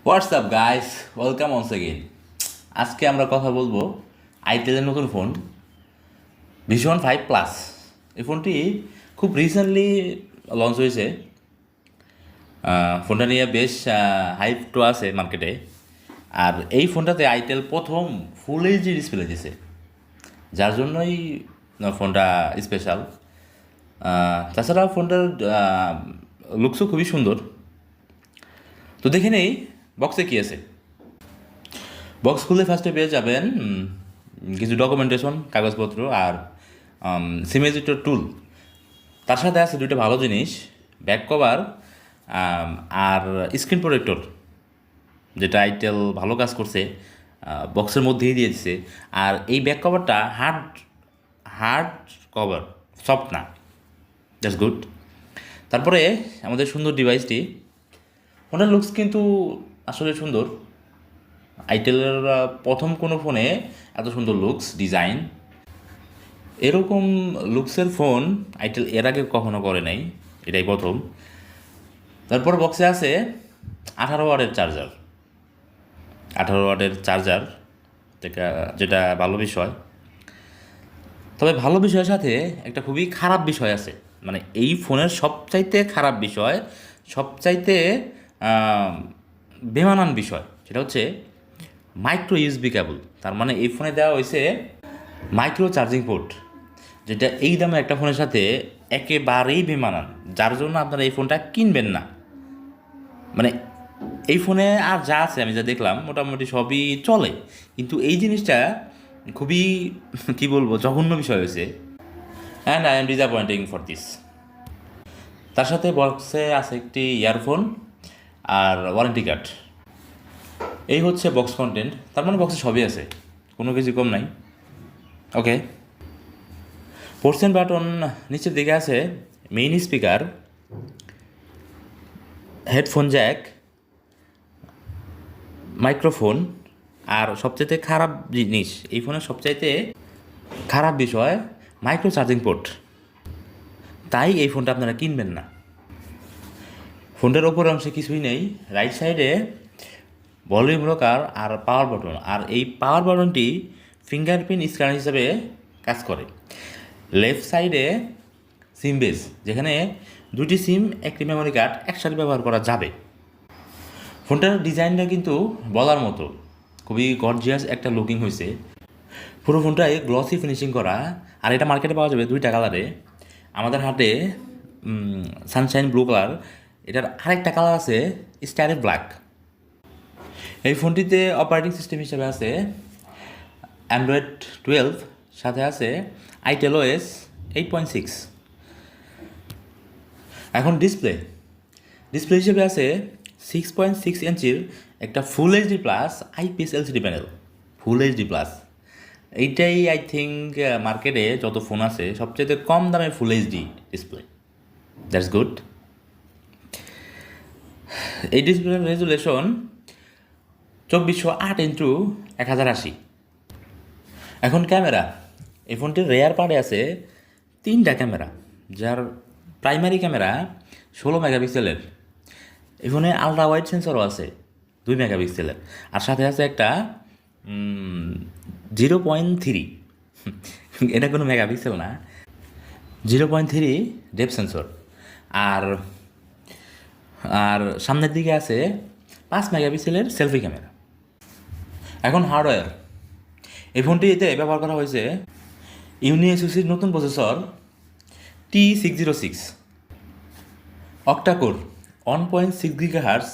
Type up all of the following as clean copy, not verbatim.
WhatsApp guys, welcome once again. আজকে আমরা কথা বলবো আইটেলের নতুন ফোন ভিশন 5 প্লাস। এই ফোনটি খুব রিসেন্টলি লঞ্চ হয়েছে। ফোনটা নিয়ে বেশ হাইপ তো আছে মার্কেটে। আর এই ফোনটাতে আইটেল প্রথম ফুল এইচডি ডিসপ্লে দিয়েছে, যার জন্যই ফোনটা স্পেশাল। তাছাড়া ফোনটার লুকসও খুবই সুন্দর। তো দেখে নেই বক্সে কী আছে। বক্স খুলে ফার্স্টে পেয়ে যাবেন কিছু ডকুমেন্টেশন, কাগজপত্র আর সিম এডিটর টুল। তার সাথে আছে দুইটা ভালো জিনিস, ব্যাক কভার আর স্ক্রিন প্রোটেক্টর, যেটা আইটেল ভালো কাজ করছে, বক্সের মধ্যেই দিয়ে দিচ্ছে। আর এই ব্যাক কভারটা হার্ড হার্ড কভার, সফট না। That's good. তারপরে আমাদের সুন্দর ডিভাইসটি, ফোনের লুকস কিন্তু আসলে সুন্দর। আইটেলের প্রথম কোনো ফোনে এত সুন্দর লুকস ডিজাইন, এরকম লুকসের ফোন আইটেল এর আগে কখনো করে নাই, এটাই প্রথম। তারপর বক্সে আছে 18 ওয়াটের চার্জার। 18 ওয়াটের চার্জার, যেটা ভালো বিষয়। তবে ভালো বিষয়ের সাথে একটা খুবই খারাপ বিষয় আছে। মানে এই ফোনের সবচাইতে খারাপ বিষয়, সবচাইতে আহ, বেমানান বিষয়, সেটা হচ্ছে মাইক্রো ইউএসবি কেবল। তার মানে এই ফোনে দেওয়া হয়েছে মাইক্রো চার্জিং পোর্ট, যেটা এই দামে একটা ফোনের সাথে একেবারেই বেমানান, যার জন্য আপনারা এই ফোনটা কিনবেন না। মানে এই ফোনে আর যা আছে আমি যা দেখলাম মোটামুটি সবই চলে, কিন্তু এই জিনিসটা খুবই কি বলবো, জঘন্য বিষয় হয়েছে। And I am disappointing for this. তার সাথে বক্সে আছে একটি ইয়ারফোন আর ওয়ারেন্টি কার্ড। এই হচ্ছে বক্স কন্টেন্ট। তার মানে বক্সে সবই আছে, কোনো কিছু কম নাই। ওকে, পোর্টস এন্ড বাটন নিচের দিকে আছে main speaker, headphone jack, microphone. আর সবচাইতে খারাপ জিনিস, এই ফোনের সবচাইতে খারাপ বিষয় মাইক্রো চার্জিং পোর্ট। তাই এই ফোনটা আপনারা কিনবেন না। ফোনটার ওপর অংশে কিছুই নেই। রাইট সাইডে ভলিউম রকার আর পাওয়ার বাটন, আর এই পাওয়ার বাটনটি ফিঙ্গারপ্রিন্ট স্ক্যানার হিসেবে কাজ করে। লেফট সাইডে সিম বেস, যেখানে দুটি সিম, একটি মেমোরি কার্ড একসাথে ব্যবহার করা যাবে। ফোনটার ডিজাইনটা কিন্তু বলার মতো, খুবই গর্জিয়াস একটা লুকিং হয়েছে। পুরো ফোনটায় গ্লসি ফিনিশিং করা। আর এটা মার্কেটে পাওয়া যাবে দুইটা কালারে। আমাদের হাতে সানশাইন ব্লু কালার, এটার আরেকটা কালার আছে স্টাইল ব্ল্যাক। এই ফোনটিতে অপারেটিং সিস্টেম হিসেবে আছে অ্যান্ড্রয়েড 12, সাথে আছে Itel OS 8.6। এখন ডিসপ্লে হিসেবে আছে 6.6 ইঞ্চির একটা full HD plus IPS LCD panel. Full HD plus এইটাই আই থিঙ্ক মার্কেটে যত ফোন আছে সবচেয়ে কম দামে full HD display. That's good. এই ডিসপ্লের রেজুলেশন 2408x1080। এখন ক্যামেরা, এই ফোনটির রেয়ার পার্টে আছে 3টা ক্যামেরা, যার প্রাইমারি ক্যামেরা 16 মেগাপিক্সেলের। এই ফোনে আলট্রা ওয়াইড সেন্সরও আছে 2 মেগাপিক্সেলের, আর সাথে আছে একটা 0.3, এটা কোনো মেগাপিক্সেল না, 0.3 ডেপ সেন্সর। আর আর সামনের দিকে আছে 5 মেগাপিক্সেলের সেলফি ক্যামেরা। এখন হার্ডওয়্যার, এই ফোনটিতে ব্যবহার করা হয়েছে ইউনিএসওসির নতুন প্রসেসর T606 অক্টাকোর 1.6 GHz।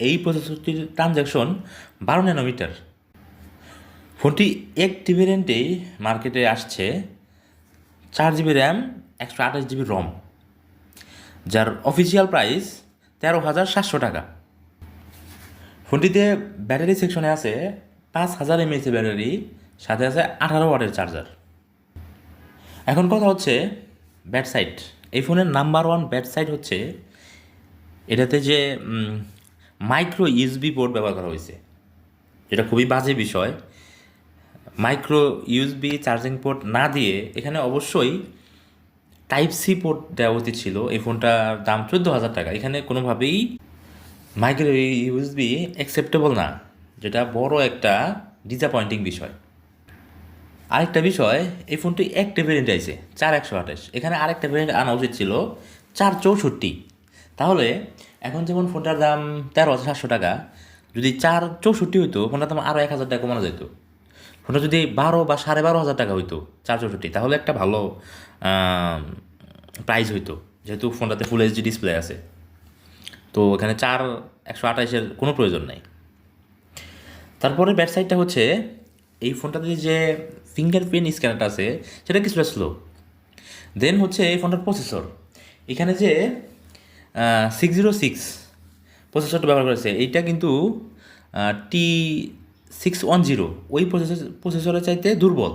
এই প্রসেসরটির ট্রানজ্যাকশন 12 ন্যানোমিটার। ফোনটি 1 ভেরিয়েন্টেই মার্কেটে আসছে, 4GB র্যাম, 128GB রম, যার অফিসিয়াল প্রাইস 13,700 টাকা। ফোনটিতে ব্যাটারি সেকশনে আছে 5000 mAh ব্যাটারি, সাথে আছে 18 ওয়াটের চার্জার। এখন কথা হচ্ছে ব্যাড সাইড। এই ফোনের নাম্বার 1 ব্যাড সাইড হচ্ছে এটাতে যে মাইক্রো ইউএসবি পোর্ট ব্যবহার করা হয়েছে, যেটা খুবই বাজে বিষয়। মাইক্রো ইউএসবি চার্জিং পোর্ট না দিয়ে এখানে অবশ্যই টাইপ সি পোর্ট দেওয়া উচিত ছিল। এই ফোনটার দাম 14,000 টাকা, এখানে কোনোভাবেই মাইক্রো ইউএসবি অ্যাকসেপ্টেবল না, যেটা বড় একটা ডিসঅ্যাপয়েন্টিং বিষয়। আরেকটা বিষয়, এই ফোনটি একটা ভেরিয়েন্ট আইছে 4128, এখানে আরেকটা ভেরিয়েন্ট আনা উচিত ছিল 464। তাহলে এখন যেমন ফোনটার দাম 13,700 টাকা, যদি 464 হইতো ফোনটার দাম আরও 1,000 টাকা কমানো যেত। ফোনটা যদি 12 বা 12,500 টাকা হইতো 464, তাহলে একটা ভালো প্রাইস হইতো, যেহেতু ফোনটাতে ফুল এইচডি ডিসপ্লে আছে। তো এখানে 4128-এর কোনো প্রয়োজন নাই। তারপরে ব্যাড সাইডটা হচ্ছে, এই ফোনটাতে যে ফিঙ্গারপ্রিন্ট স্ক্যানারটা আছে সেটা কিছুটা স্লো। দেন হচ্ছে এই ফোনটার প্রসেসর, এখানে যে 606 প্রসেসরটা ব্যবহার করেছে, এইটা কিন্তু T610 ওই প্রসেসরের চাইতে দুর্বল।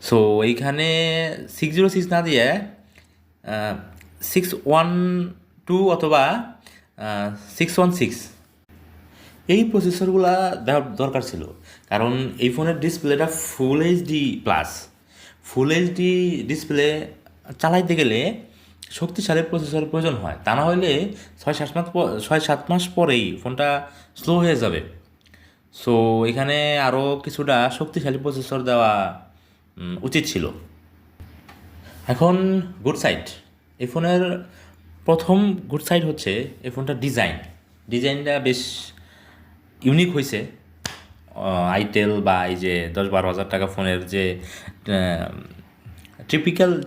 সো এইখানে 606 না দিয়ে 612 অথবা 616 এই প্রসেসরগুলা দেওয়ার দরকার ছিল, কারণ এই ফোনের ডিসপ্লেটা full HD plus. Full HD display চালাইতে গেলে শক্তিশালী প্রসেসরের প্রয়োজন হয়, তা না হলে 6-7 মাস পরেই ফোনটা স্লো হয়ে যাবে। সো এখানে আরও কিছুটা শক্তিশালী প্রসেসর দেওয়া উচিত ছিল। এখন গুড সাইড, এই ফোনের প্রথম গুড সাইড হচ্ছে এই ফোনটার ডিজাইনটা বেশ ইউনিক হয়েছে। আইটেল বা এই যে 10-12 হাজার টাকা ফোনের যে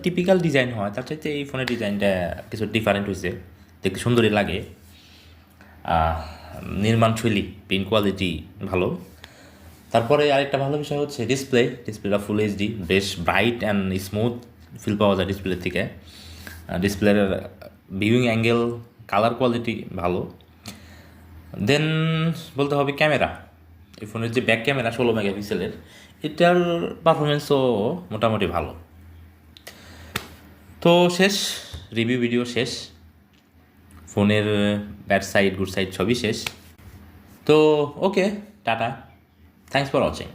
টিপিক্যাল ডিজাইন হয়, তার চাইতে এই ফোনের ডিজাইনটা কিছু ডিফারেন্ট হয়েছে, দেখতে সুন্দরই লাগে। নির্মাণশৈলী, প্রিন্ট কোয়ালিটি ভালো। তারপরে আরেকটা ভালো বিষয় হচ্ছে ডিসপ্লেটা ফুল এইচডি, বেশ ব্রাইট অ্যান্ড স্মুথ ফিল পাওয়া যায় ডিসপ্লে থেকে। ডিসপ্লের ভিউইং অ্যাঙ্গেল, কালার কোয়ালিটি ভালো। দেন বলতে হবে ক্যামেরা, এই ফোনের যে ব্যাক ক্যামেরা 16 মেগাপিক্সেলের, এটার পারফরমেন্সও মোটামুটি ভালো। তো শেষ, রিভিউ ভিডিও শেষ, ফোনের ব্যাড সাইড গুড সাইড সবই শেষ। তো ওকে, টাটা, থ্যাংকস ফর ওয়াচিং।